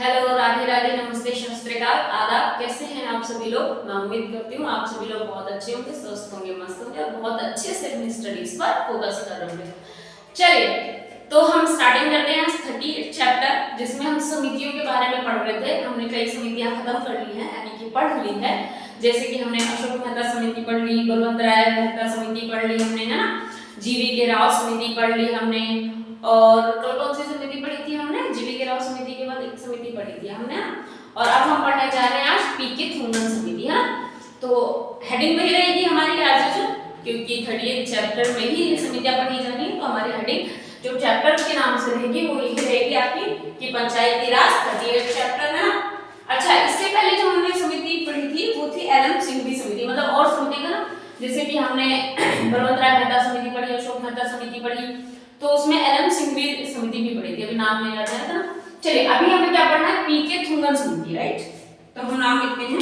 Hello, Radhe Radhe, नमस्ते, सत श्री अकाल, आदाब। कैसे हैं आप सभी लोग? मैं उम्मीद करती हूँ आप सभी लोग बहुत अच्छे होंगे, स्वस्थ होंगे, मस्त होंगे और बहुत अच्छे से अपनी स्टडीज पर फोकस कर रहे होंगे। चलिए, तो हम स्टार्टिंग करते हैं 30 चैप्टर, जिसमें हम समितियों के बारे में पढ़ रहे थे। हमने कई समितियां खत्म कर ली हैं, यानी कि पढ़ ली है। जैसे कि हमने अशोक मेहता समिति पढ़ ली, बलवंत राय मेहता समिति पढ़ ली हमने, है ना। जीवी के राव समिति पढ़ ली हमने, और कौन सी समिति पढ़ी थी हमने? जीवी के राव समिति के बाद एक समिति पढ़ी थी हमने, और अब हम पढ़ने जा रहे हैं आज पीके थुंगन समिति, है ना। तो हेडिंग वही रहेगी हमारी आज, क्योंकि 30 चैप्टर में ही ये समितियां पढ़ी जानी है, तो हमारी हेडिंग जो चैप्टर के नाम से रहेगी वो यही रहेगी आपकी कि पंचायती राज 38 चैप्टर, है ना। अच्छा, इससे पहले जो हमने समिति पढ़ी थी वो थी एलएम सिंघवी समिति, मतलब और समिति का ना, जैसे कि हमने बलवंत राय मेहता समिति पढ़ी, अशोक मेहता समिति पढ़ी, तो उसमें एलएम सिंघवी समिति भी पढ़ी थी, अभी नाम नहीं याद आया था ना। चलिए, अभी हमें क्या पढ़ना है? पीके थुंगन समिति, राइट। तो हम नाम लिखते हैं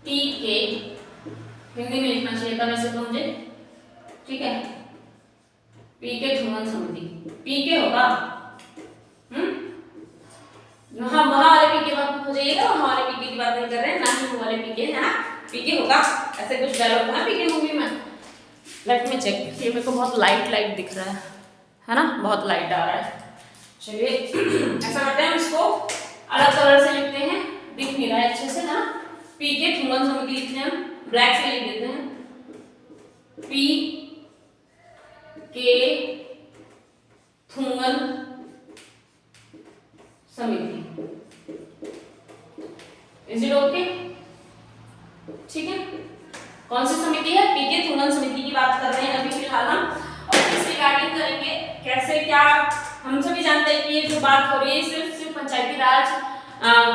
पीके, हिंदी में लिखना चाहिए था वैसे तो मुझे, ठीक है। पीके थुंगन समिति, पीके होगा, वहां वाले पीके की बात हो जाइएगा, वहां वाले पीके की बात नहीं कर रहे हैं, ना ही वो वाले पीके, है ना। पीके होगा, ऐसे कुछ डायलॉग था पीके मूवी में। लेट मी चेक, ये मेरे को बहुत लाइट दिख रहा है ना, बहुत लाइट आ रहा है। चलिए ऐसा करते हैं, इसको अलग कलर से लिखते हैं, दिख नहीं रहा है अच्छे से, है ना। पीके थुंगन समिति लिखते हैं, ब्लैक से लिख देते हैं, पी के थुंगन समिति। Is it okay? ठीक है। कौन सी समिति है? पीके थुंगन समिति की बात कर रहे हैं अभी फिलहाल हम, और इस रिगार्डिंग करेंगे कैसे क्या। हम सभी जानते हैं कि ये जो बात हो रही है सिर्फ पंचायती राज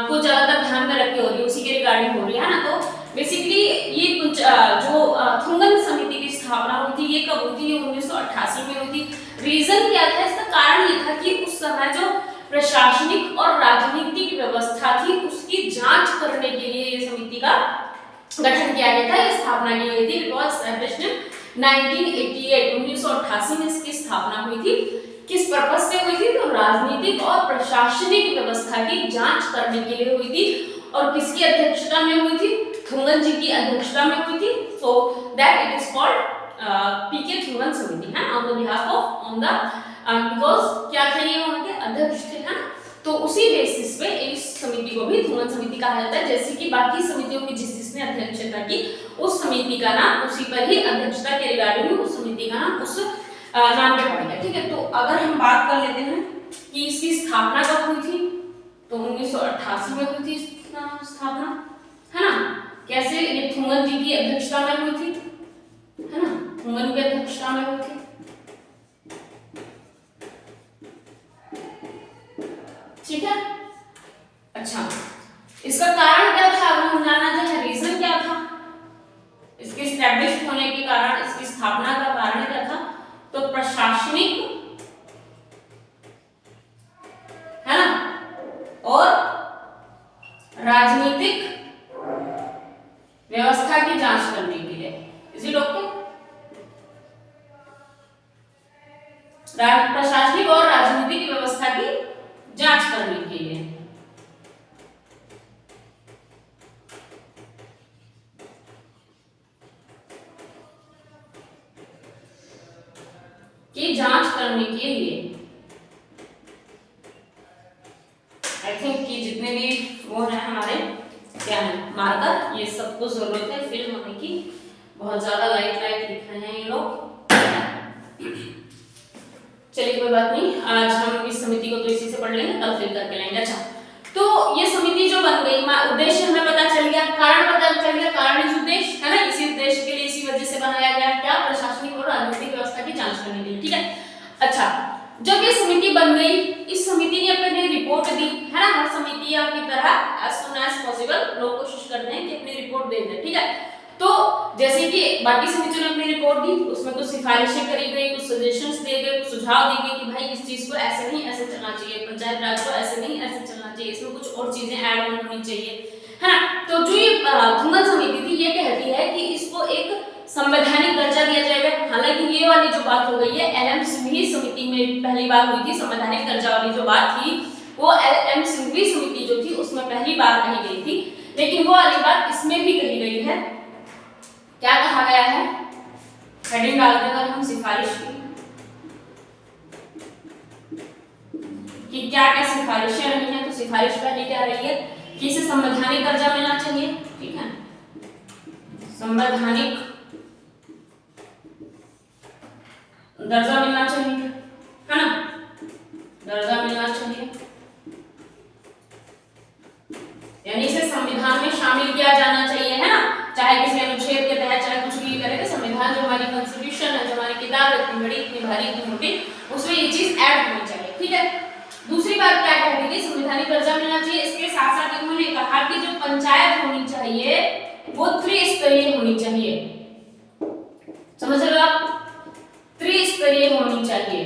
को ज्यादातर ध्यान में रख के हो रही है, उसी के रिगार्डिंग हो रही है ना। तो बेसिकली ये जो थुंगन समिति की स्थापना हुई थी, ये कब हुई थी? ये 1988 में हुई थी। रीजन क्या था? इसका कारण ये था कि उस समय जो प्रशासनिक और राजनीतिक व्यवस्था थी उसकी जांच करने के लिए ये समिति का गठन किया गया था, स्थापना की गई थी। इट वाज एस्टैब्लिश्ड इन 1988, 1988 में इसकी स्थापना हुई थी। किस पर्पस से हुई थी? तो राजनीतिक और प्रशासनिक व्यवस्था की जांच करने के लिए हुई थी, और किसकी अध्यक्षता में हुई थी? थुंगन जी की अध्यक्षता में हुई थी। So that it is called PK Thungon समिति, है, on the behalf of on the because क्या थे ये वहां के अध्यक्ष थे, है ना। तो उसी बेसिस पे इस समिति को भी थुंगन समिति कहा जाता है, जैसे कि बाकी समितियों की जिसने अध्यक्षता की उस समिति का नाम उसी पर ही, अध्यक्षता के रिगार्डिंग उस समिति का नाम उस नाम पे पड़ेगा, ठीक है। तो अगर हम बात कर लेते हैं कि इसकी स्थापना कब हुई थी, तो 1988 में हुई थी स्थापना, है ना। कैसे? ये थुंगन जी की अध्यक्षता में हुई थी, है ना, थुंगन की अध्यक्षता में हुई थी, ठीक है। अच्छा, इसका कारण क्या था? अगर हम जानना चाहें रीजन क्या था इसके एस्टैब्लिश होने के कारण, इसकी स्थापना का कारण क्या था? तो प्रशासनिक, है ना, और राजनीतिक व्यवस्था की जांच करने के लिए। Is it okay? प्रशासनिक और राजनीतिक व्यवस्था की जांच करने के लिए। की जांच करने के लिए आई थिंक कि जितने भी वो है हमारे क्या है मार्कर, ये सबको जरूरत है फिल होने की। बहुत ज्यादा लाइट लिख रहे हैं ये लोग। चलिए कोई बात नहीं, आज हम इस समिति को तो इसी से पढ़ लेंगे, कल फिल करके लेंगे। अच्छा, तो ये समिति जो बन गई, उद्देश्य हमें पता चल गया, कारण पता चल गया, कारण इस उद्देश्य, है ना, इसी उद्देश्य के लिए, इसी वजह से बनाया गया, क्या? प्रशासनिक और राजनीतिक व्यवस्था की जांच करने के लिए, ठीक है। अच्छा, जब ये समिति बन गई, इस समिति ने अपनी रिपोर्ट दी, है ना। हर समिति की तरह एज सुन एज पॉसिबल लोग कोशिश करते हैं कि अपनी रिपोर्ट दे दें, ठीक है। तो जैसे कि बाकी समितियों ने अपनी रिपोर्ट दी, उसमें कुछ सिफारिशें करी गई, कुछ सजेशंस दिए गए, कुछ सुझाव दिए गए कि भाई इस चीज को ऐसे नहीं ऐसे चलना चाहिए, पंचायत राज को ऐसे नहीं ऐसे चलना चाहिए, इसमें कुछ और चीजें ऐड ऑन होनी चाहिए, है ना। तो जो ये थुंगन समिति थी ये कहती है कि इसको एक संवैधानिक दर्जा दिया जाएगा। हालांकि ये वाली जो जो बात हो गई है एल.एम. सिंघवी समिति में पहली बार हुई थी। संवैधानिक दर्जा वाली जो बात थी वो एल.एम. सिंघवी समिति जो थी उसमें पहली बार कही गई थी, लेकिन वो वाली बात इसमें भी कही गई है। क्या कहा गया है, हेडिंग डालते हैं हम सिफारिश कि क्या क्या सिफारिशें रही हैं। तो सिफारिश पहली क्या रही है कि इसे संवैधानिक दर्जा मिलना चाहिए, ठीक है, संवैधानिक दर्जा मिलना चाहिए, है ना, दर्जा मिलना चाहिए, यानी इसे संविधान में शामिल किया जाना चाहिए, है ना, चाहे किसी अनुच्छेद के तहत चाहे कुछ भी करे, संविधान जो हमारी कॉन्स्टिट्यूशन है, जो हमारी किताब है, इतनी बड़ी इतनी भारी इतनी मोटी, उसमें ये चीज ऐड होनी चाहिए, ठीक है। दूसरी बात क्या कह रही थी, संवैधानिक दर्जा मिलना चाहिए। इसके साथ साथ इन्होंने कहा कि जो पंचायत होनी चाहिए वो त्रिस्तरीय होनी चाहिए, समझ रहे हो आप, त्रिस्तरीय होनी चाहिए।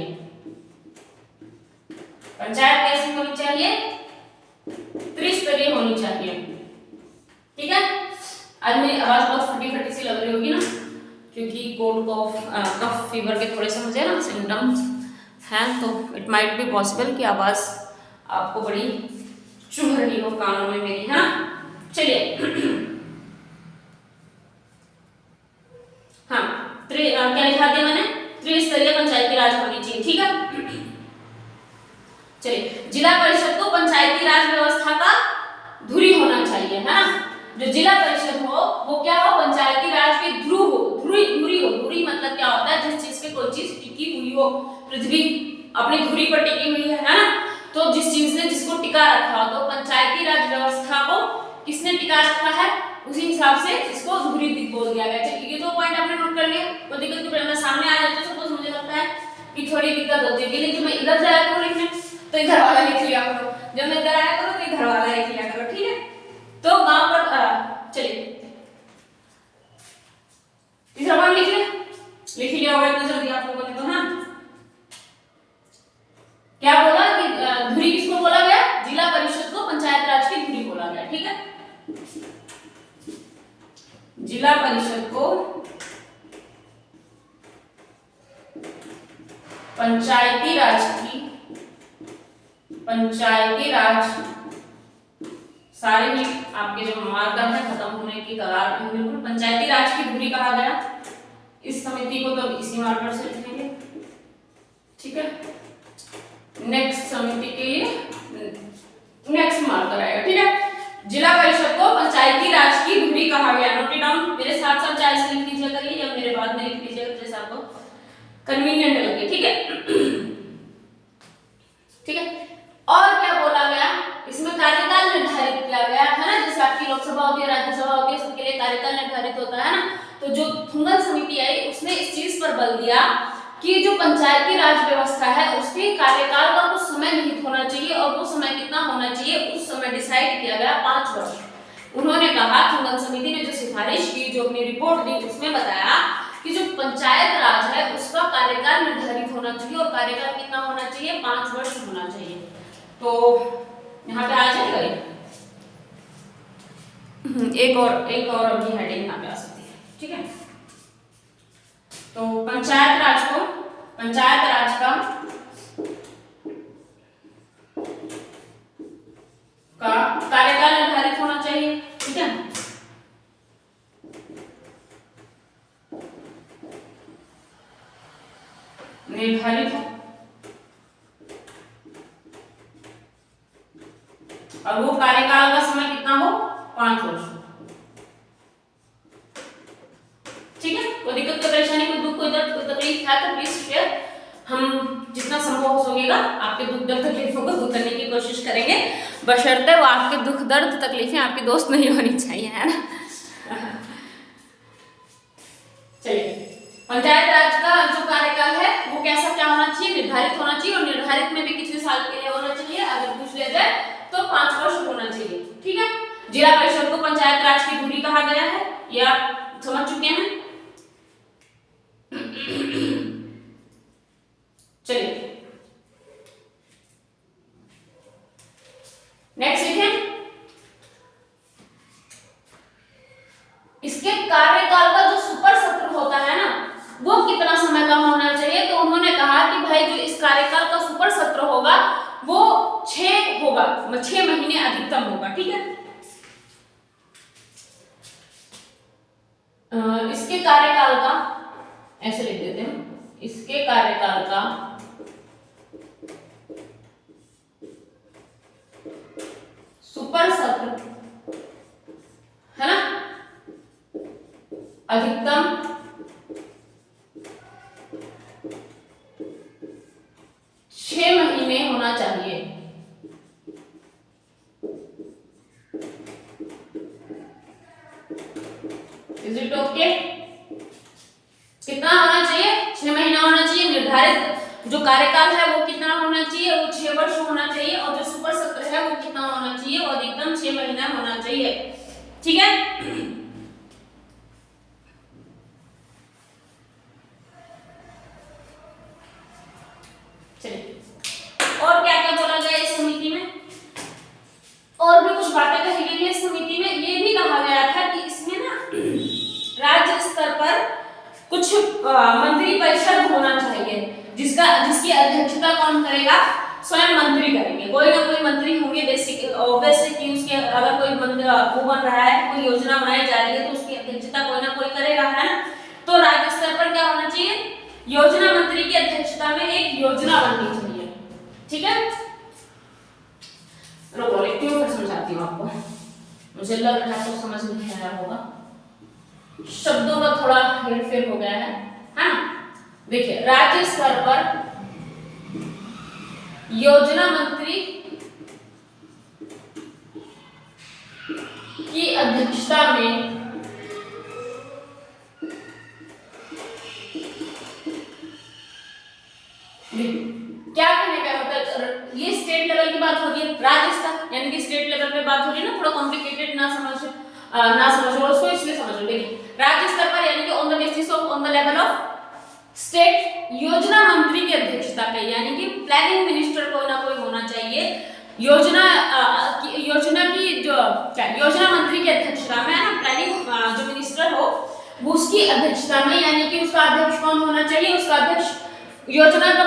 पंचायत कैसी होनी चाहिए, त्रिस्तरीय होनी चाहिए, ठीक है। आज मेरी आवाज बहुत फटी फटी सी लग रही होगी ना, क्योंकि कोल्ड कफ फीवर के थोड़े से मुझे ना सिम्टम्स हैं, तो इट माइट बी पॉसिबल कि आवाज आपको बड़ी चुभ रही हो कानों में मेरी, है ना। चलिए हाँ, क्या लिखा दिया मैंने, त्रिस्तरीय पंचायती राज होनी चाहिए, ठीक है। चलिए, जिला परिषद को पंचायती राज व्यवस्था का धुरी होना चाहिए, है ना। जो जिला परिषद हो वो क्या हो, पंचायती राज की ध्रुव हो, धुरी हो। धुरी मतलब क्या होता है, जिस चीज पे कोई चीज टिकी हुई हो, पृथ्वी अपनी धुरी पर टिकी हुई है ना, तो जिस चीज ने जिसको टिका रखा हो, तो पंचायती राज व्यवस्था को किसने टिका रखा है, उसी हिसाब से इसको धुरी बोल दिया गया है। ये तो पॉइंट आपने नोट कर लिया। कोई दिक्कत नहीं, मैं सामने आ जाता है तो मुझे लगता है कि थोड़ी दिक्कत होती है, लेकिन मैं इधर जाया करूं लिखने तो इधर वाला लिख लिया करो, जब मैं इधर आया करूं तो इधर वाला लिख लिया करो, ठीक है। तो वहां पर चलिए तीसरा पॉइंट लिख लिया होगा इतना जल्दी आप लोगों ने, तो हाँ क्या बोला कि धुरी किसको बोला गया, जिला परिषद को पंचायत राज की धुरी बोला गया, ठीक है। जिला परिषद को पंचायती राज सारे ही आपके जो मार्कर है खत्म होने की कगार पर, बिल्कुल पंचायती राज की धुरी कहा गया इस समिति को, तो इसी मार्कर से लिखेंगे, ठीक है। नेक्स्ट समिति के लिए नेक्स्ट मार्कर आएगा, ठीक है। जिला परिषद को पंचायती राज की धुरी कहा गया, नोट इट डाउन, मेरे साथ साथ चाहे से लिख लीजिए करिए या मेरे बाद में लिख लीजिए जैसे आपको कन्वीनियंट लगे, ठीक है, ठीक है। और क्या बोला गया, इसमें कार्यकाल निर्धारित किया गया है ना, जैसे आपकी लोकसभा होती है, राज्यसभा होती है, सबके लिए कार्यकाल निर्धारित होता है ना। तो जो थुंगल समिति आई उसने इस चीज पर बल दिया कि जो पंचायती राज व्यवस्था है उसके कार्यकाल का कुछ समय निहित होना चाहिए, और वो समय कितना होना चाहिए, उस समय डिसाइड किया गया 5 वर्ष। उन्होंने कहा, थुंगल समिति ने जो सिफारिश की, जो अपनी रिपोर्ट दी, उसमें बताया कि जो पंचायत राज है उसका कार्यकाल निर्धारित होना चाहिए, और कार्यकाल कितना होना चाहिए, 5 वर्ष होना चाहिए। तो यहाँ पे आ जाएगा एक और अभी हेडिंग यहाँ पे आ सकती है, ठीक है। तो पंचायत राज का कार्यकाल निर्धारित होना चाहिए, ठीक है। निर्धारित हो, और वो कार्यकाल का समय कितना हो, 5 वर्ष, ठीक है। कोई दिक्कत कोई परेशानी कोई दुख कोई दर्द कोई तकलीफ है तो प्लीज शेयर, हम जितना संभव हो सकेगा आपके दुख दर्द तकलीफों को दूर करने की कोशिश करेंगे, बशर्ते वो आपके दुख दर्द तकलीफें आपके दोस्त नहीं होनी चाहिए, है ना। चलिए, पंचायत राज का जो कार्यकाल है वो कैसा क्या होना चाहिए, निर्धारित होना चाहिए, और निर्धारित में भी कितने साल के लिए होना चाहिए, अगर पूछ लिया जाए तो 5 वर्ष होना चाहिए, ठीक है। जिला परिषद को पंचायत राज की धुरी कहा गया है, ये आप समझ चुके हैं। चलिए नेक्स्ट लिखें, इसके कार्यकाल का जो सुपर सत्र होता है ना, वो कितना समय का होना चाहिए, तो उन्होंने कहा कि भाई जो इस कार्यकाल का सुपर सत्र होगा वो 6 होगा, 6 महीने अधिकतम होगा, ठीक है। इसके कार्यकाल का ऐसे लिख देते हैं, इसके कार्यकाल का सुपर सत्र है ना, अधिकतम 6 महीने होना चाहिए। Is it okay? कितना होना चाहिए? 6 महीना होना चाहिए। निर्धारित जो कार्यकाल है वो कितना होना चाहिए? वो 6 वर्ष होना चाहिए। और जो सुपर सत्र है वो कितना होना चाहिए? वो अधिकतम 6 महीना होना चाहिए, ठीक है। चलिए, और क्या क्या बोला गया इस समिति में? और भी कुछ बातें कही गई है इस समिति में। ये भी कहा गया था कि इसमें ना राज्य स्तर पर कुछ मंत्री परिषद होना चाहिए, जिसकी अध्यक्षता कौन करेगा? स्वयं मंत्री करेंगे। कोई ना कोई मंत्री होंगे, बेसिक ऑब्वियसली कि उसके अगर कोई वो बन रहा है, कोई योजना बनाई जा रही है तो उसकी अध्यक्षता कोई ना कोई करेगा, है ना। तो राज्य स्तर पर क्या होना चाहिए? योजना मंत्री की अध्यक्षता में एक योजना बननी चाहिए, ठीक है। रुको, लिखती हूँ, फिर समझाती हूँ आपको। मुझे लग रहा है तो समझ नहीं आया होगा, शब्दों का थोड़ा हेरफेर हो गया है ना। देखिए, राज्य स्तर पर योजना मंत्री की अध्यक्षता में क्या कहने का मतलब, ये स्टेट लेवल की बात होगी, राज्य स्तर यानी कि स्टेट लेवल पे बात हो रही है ना, थोड़ा कॉम्प्लिकेटेड ना समझो उसको, इसलिए समझो। देखिए, राज्य स्तर पर यानी कि on the basis of on the level of state योजना मंत्री की अध्यक्षता पे, यानी कि प्लानिंग मिनिस्टर कोई ना कोई होना चाहिए। योजना की जो योजना मंत्री की अध्यक्षता में, है ना, प्लानिंग जो मिनिस्टर हो वो उसकी अध्यक्षता में, यानी कि उसका अध्यक्ष कौन होना चाहिए? उसका अध्यक्ष योजना का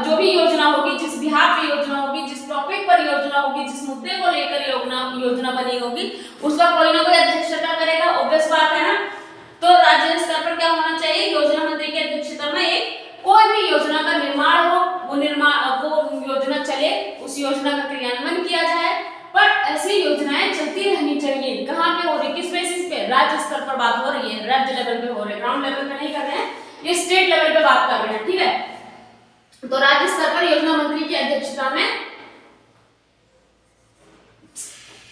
जो भी योजना होगी, जिस बिहार पे योजना होगी, जिस टॉपिक पर योजना होगी, जिस मुद्दे को लेकर योजना बनी होगी, उसका कोई ना कोई अध्यक्षता करेगा, ऑब्वियस बात है ना। तो राज्य स्तर पर क्या होना चाहिए? योजना मंत्री की अध्यक्षता में एक कोई भी योजना का निर्माण हो, वो योजना चले, उस योजना का क्रियान्वयन किया जाए। पर ऐसी योजनाएं चलती रहनी चाहिए। कहाँ पे हो रही, किस बेसिस पे? राज्य स्तर पर बात हो रही है, राज्य लेवल पे हो रही है, ग्राउंड लेवल पे नहीं कर रहे हैं, ये स्टेट लेवल पे बात कर रहे हैं, ठीक है। तो राज्य स्तर पर योजना मंत्री की अध्यक्षता में,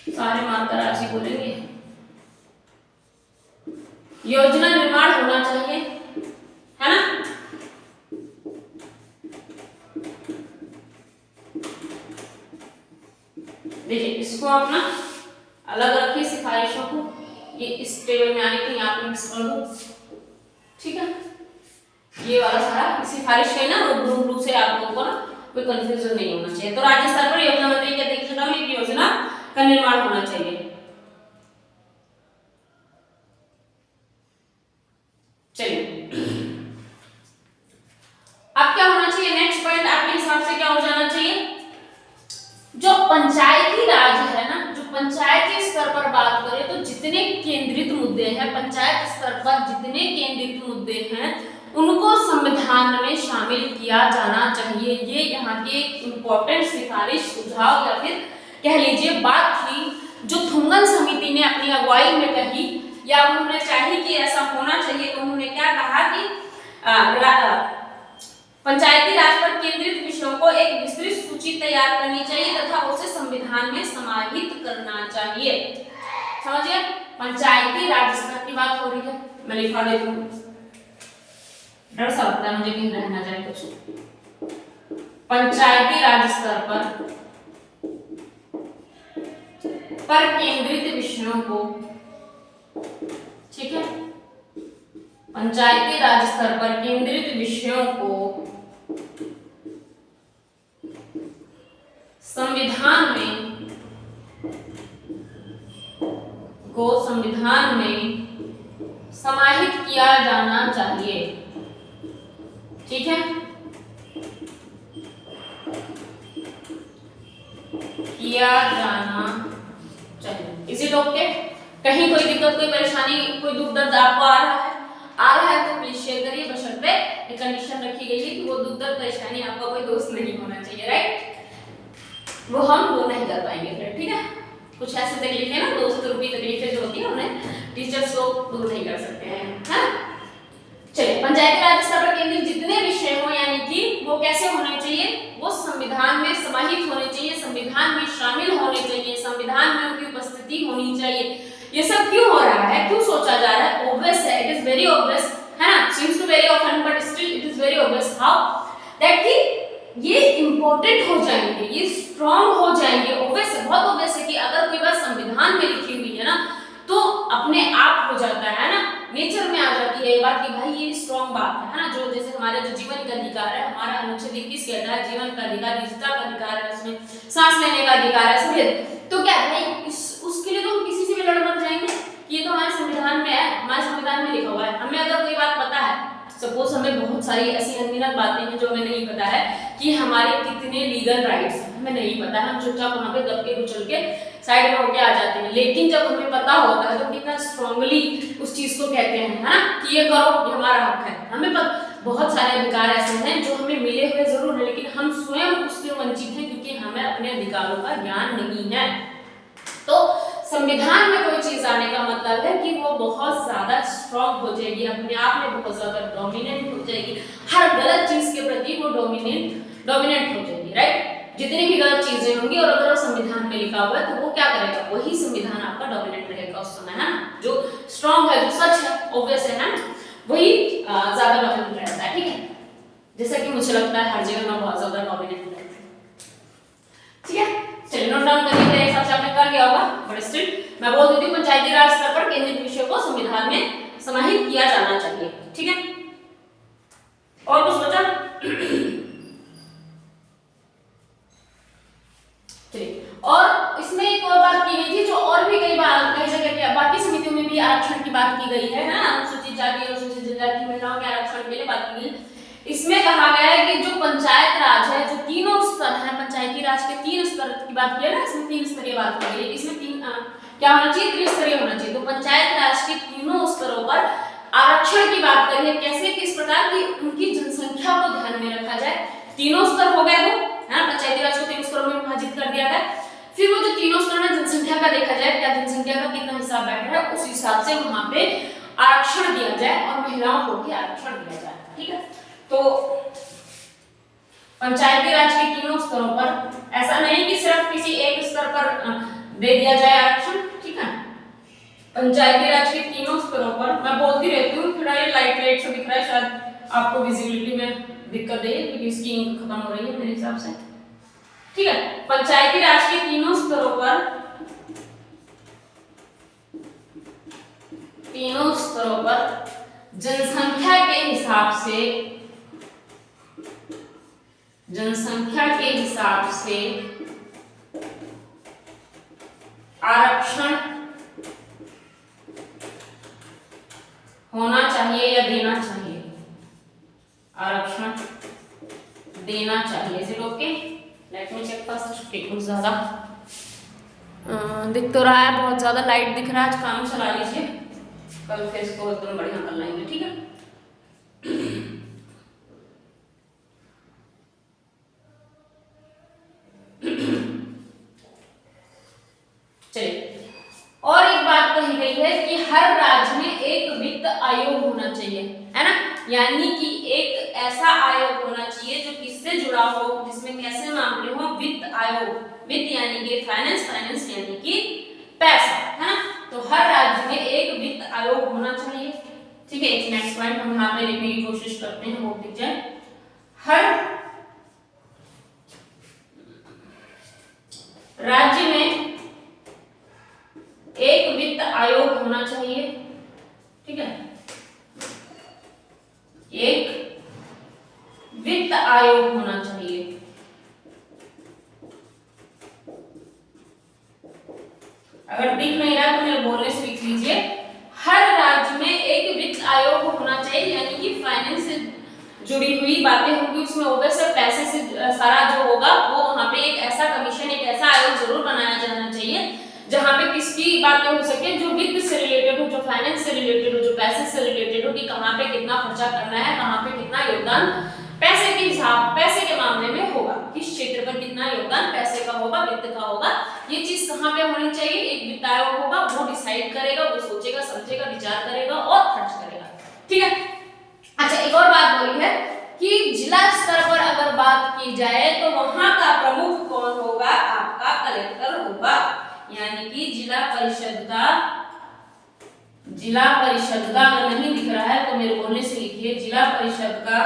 सारे मार्कर आज ही बोलेंगे, योजना निर्माण होना चाहिए, है ना। देखिए, इसको आप ना अलग रखिए सिफारिशों को, ये इस टेबल में आने के यहाँ पे मिक्स कर दो, ठीक है। ये वाला सारा सिफारिश है ना, रूप से आप लोगों को ना कोई कंफ्यूजन नहीं होना चाहिए। तो राज्य स्तर पर योजना मंत्री की अध्यक्षता में एक योजना का निर्माण होना चाहिए। चलिए, अब क्या होना चाहिए? नेक्स्ट पॉइंट आपके हिसाब से क्या हो जाना चाहिए? जो पंचायती राज है ना, जो पंचायती स्तर पर बात करें तो जितने केंद्रित मुद्दे हैं, पंचायत स्तर पर जितने केंद्रित मुद्दे हैं उनको संविधान में शामिल किया जाना चाहिए। ये यहाँ की एक इम्पोर्टेंट सिफारिश, सुझाव या फिर कह लीजिए बात थी, जो थुंगन समिति ने अपनी अगुवाई में कही, या उन्होंने चाही कि ऐसा होना चाहिए। तो उन्होंने क्या कहा कि पंचायती राज पर केंद्रित विषयों को एक विस्तृत सूची तैयार करनी चाहिए तथा उसे संविधान में समाहित करना चाहिए। समझिए, पंचायती राज स्तर की बात हो रही है। मैं लिखा देती हूँ, डर सा लगता है मुझे कहीं रह ना जाए कुछ। पंचायती राज स्तर पर केंद्रित विषयों को, ठीक है, पंचायती राज स्तर पर केंद्रित विषयों को संविधान में समाहित किया जाना चाहिए, ठीक है। किया जाना चाहिए। इसी टॉप के कहीं कोई दिक्कत, कोई परेशानी, कोई दुख दर्द आपको आ रहा है तो प्लीज शेयर करिए, बशर्ते एक कंडीशन रखी गई है कि वो दुख दर्द परेशानी आपका कोई दोस्त नहीं होना चाहिए, राइट, वो हम वो नहीं कर पाएंगे फिर, ठीक है। कुछ ऐसी तकलीफें ना, दोस्त रूपी तकलीफें जो होती है उन्हें टीचर्स लोग दूर नहीं कर सकते हैं, है ना। चलिए, पंचायती राज स्तर पर केंद्रित जितने विषय हो यानी कि वो कैसे होने चाहिए, वो संविधान में समाहित होने चाहिए, संविधान में शामिल होने चाहिए, संविधान में उनकी उपस्थिति होनी चाहिए। ये सब क्यों हो रहा है, क्यों सोचा जा रहा है? ऑब्वियस है, इट इज वेरी ऑब्वियस, है ना, seems to very often but still it is very obvious how that कि ये इंपॉर्टेंट हो जाएंगे, ये स्ट्रांग हो जाएंगे। ऑब्वियस है, बहुत ऑब्वियस है कि अगर कोई बात संविधान में लिखी हुई है ना तो अपने आप हो जाता है ना, नेचर में आ जाती है ये बात कि भाई ये स्ट्रांग बात है ना। जो जैसे हमारे जो जीवन का अधिकार है, हमारा अनुच्छेद 21 कहता है जीवन का अधिकार, निजता का अधिकार है, उसमें सांस लेने का अधिकार है, समझे। तो क्या भाई उसके लिए तो हम किसी से भी लड़ मर जाएंगे, ये तो हमारे संविधान में है, हमारे संविधान में लिखा हुआ है। हमें अगर कोई बात पता है, सपोज हमें बहुत सारी ऐसी अनगिनत बातें हैं जो हमें नहीं पता है कि हमारे कितने लीगल राइट्स हैं, हमें नहीं पता है, हम चुपचाप वहां पे दब के कुचल के साइड में होके आ जाते हैं। लेकिन जब हमें पता होता है तो कितना स्ट्रांगली उस चीज को कहते हैं, है ना, कि ये करो, ये हमारा हक है। हमें बहुत सारे अधिकार ऐसे हैं जो हमें मिले हुए जरूर है, लेकिन हम स्वयं उससे वंचित हैं क्योंकि हमें अपने अधिकारों का ज्ञान नहीं है। तो संविधान में कोई चीज आने का मतलब है कि वो बहुत ज्यादा स्ट्रांग हो जाएगी, अपने आप में बहुत ज्यादा डोमिनेंट हो जाएगी, हर गलत चीज के प्रति वो डोमिनेंट हो जाएगी, राइट। जितनी भी गलत चीजें होंगी और अगर वो संविधान में लिखा हुआ है तो वो क्या करेगा, वही संविधान आपका डोमिनेंट रहेगा उस समय, है ना। जो स्ट्रांग है, जो सच है, ऑब्वियस है ना, वही ज्यादा डोमिनेंट रहता है, ठीक है। जैसा कि मुझे लगता है हर जगह में बहुत ज्यादा डोमिनेंट रहता है, ठीक है। चलिए नोट डाउन करिए, मेरे हिसाब से आपने कर लिया होगा, बट स्टिल मैं बोल देती हूँ पंचायती राज स्तर पर केंद्रित विषयों को संविधान में समाहित किया जाना चाहिए, ठीक है। और कुछ बचा? और इसमें एक और बात की गई थी जो और भी कई जगह बाकी समितियों में भी आरक्षण की बात की गई है ना, अनुसूचित जाति और अनुसूचित जनजाति महिलाओं के आरक्षण के लिए बात की गई। इसमें कहा गया है कि जो पंचायत राज है, जो तीनों स्तर है, पंचायती राज के 3 स्तर की बात की है ना, इसमें 3 स्तरीय बात की गई है। इसमें 3 क्या होना चाहिए, त्रिस्तरीय होना चाहिए। तो पंचायत राज के तीनों स्तरों पर आरक्षण की बात करिए, कैसे, किस प्रकार की उनकी जनसंख्या को ध्यान में रखा जाए। तीनों स्तर हो गए वो, है ना, पंचायती राज को 3 स्तरों में विभाजित कर दिया गया। फिर वो जो तीनों स्तर में जनसंख्या का देखा जाए, क्या जनसंख्या का कितना हिस्सा बैठ रहा है, उस हिसाब से वहां पे आरक्षण दिया जाए और महिलाओं को भी आरक्षण दिया जाए, ठीक है। तो पंचायती राज के तीनों स्तरों पर ऐसा नहीं कि सिर्फ किसी एक स्तर पर दे दिया जाए आरक्षण, ठीक है। पंचायती राज के तीनों स्तरों पर, मैं बोलती रहती हूँ, थोड़ा ये लाइट लाइट से दिख रहा है, शायद आपको विजिबिलिटी में दिक्कत है क्योंकि इसकी इंक खत्म हो रही है मेरे हिसाब से, ठीक है। पंचायती राज के तीनों स्तरों पर जनसंख्या के हिसाब से आरक्षण होना चाहिए या देना चाहिए, आरक्षण देना चाहिए। Is it okay? Let me check first. कुछ ज्यादा दिख तो रहा है, बहुत ज्यादा लाइट दिख रहा है, आज काम चला लीजिए, कल फिर इसको एकदम बढ़िया कर लेंगे, ठीक है। चलिए, और एक बात कही गई है कि हर राज्य में एक वित्त आयोग होना चाहिए, है ना, यानी कि एक ऐसा आयोग होना चाहिए जो किससे जुड़ा हो, जिसमें कैसे मामले हो, वित्त आयोग, वित्त यानी कि फाइनेंस, फाइनेंस यानी कि पैसा, है ना। तो हर राज्य में एक वित्त आयोग होना चाहिए, ठीक है। एक नेक्स्ट पॉइंट हम यहाँ पे लिखने की कोशिश करते हैं, वो दिख जाए। हर राज्य में एक वित्त आयोग होना चाहिए, ठीक है, एक वित्त आयोग होना चाहिए। अगर दिख नहीं रहा तो मेरे बोलने से लिख लीजिए, हर राज्य में एक वित्त आयोग होना चाहिए, यानी कि फाइनेंस जुड़ी हुई बातें होंगी उसमें ओवैसे पैसे से सारा जो होगा वो वहाँ पे एक ऐसा कमीशन, एक ऐसा आयोग जरूर बनाया जाना चाहिए जहाँ पे किसकी बातें हो सके, जो वित्त से रिलेटेड हो, जो फाइनेंस से रिलेटेड हो, जो पैसे से रिलेटेड हो, कि कहाँ पे कितना खर्चा करना है, कहाँ पे कितना योगदान पैसे के हिसाब, पैसे के मामले में होगा, किस क्षेत्र पर कितना योगदान पैसे का होगा, वित्त का होगा, ये चीज कहाँ पे होनी चाहिए। एक वित्त आयोग होगा, वो डिसाइड करेगा, वो सोचेगा, समझेगा, विचार करेगा और खर्च करेगा। ठीक है। अच्छा, एक और बात बोली है कि जिला स्तर पर अगर बात की जाए तो वहां का प्रमुख कौन होगा, आपका कलेक्टर होगा। यानी कि जिला परिषद का अगर नहीं दिख रहा है तो मेरे बोलने से लिखिए, जिला परिषद का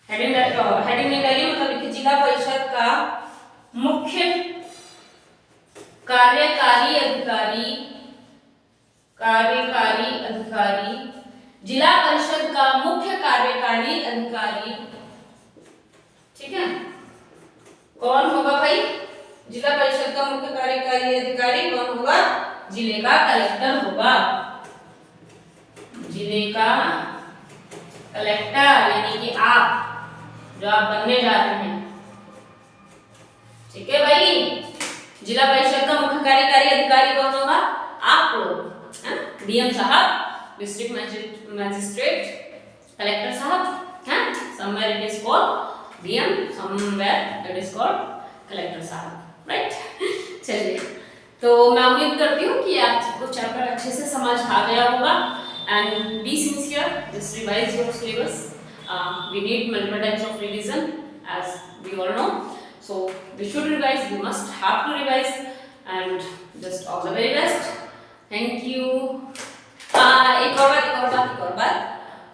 हेडिंग में डालिए, मतलब लिखिए जिला परिषद का मुख्य कार्यकारी अधिकारी, जिला परिषद का मुख्य कार्यकारी अधिकारी। ठीक है, कौन होगा भाई, जिला परिषद का मुख्य कार्यकारी अधिकारी कौन होगा, जिले का कलेक्टर होगा। जिले का कलेक्टर यानी कि आप, जो आप बनने जा रहे हैं। ठीक है भाई, जिला परिषद का मुख्य कार्यकारी अधिकारी कौन होगा, आप लोग, डीएम साहब, डिस्ट्रिक्ट मैजिस्ट्रेट, कलेक्टर साहब, somewhere it is called DM, somewhere it is called collector साहब, राइट। चलिए, तो मैं उम्मीद करती हूँ कि आपको चैप्टर अच्छे से समझ आ गया होगा। And be sincere, just revise your syllabus. We need multiple types of revision, as we all know. So we should revise. We must have to revise, and just all the very best. Thank you. एक और बात,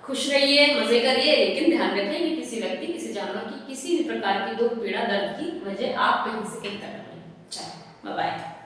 खुश रहिए, मजे करिए, लेकिन ध्यान रखें कि किसी व्यक्ति, किसी जानवर की किसी भी प्रकार की दुख, पीड़ा, दर्द की वजह आप कहीं से एक तरफ नहीं। चलो, बाय बाय।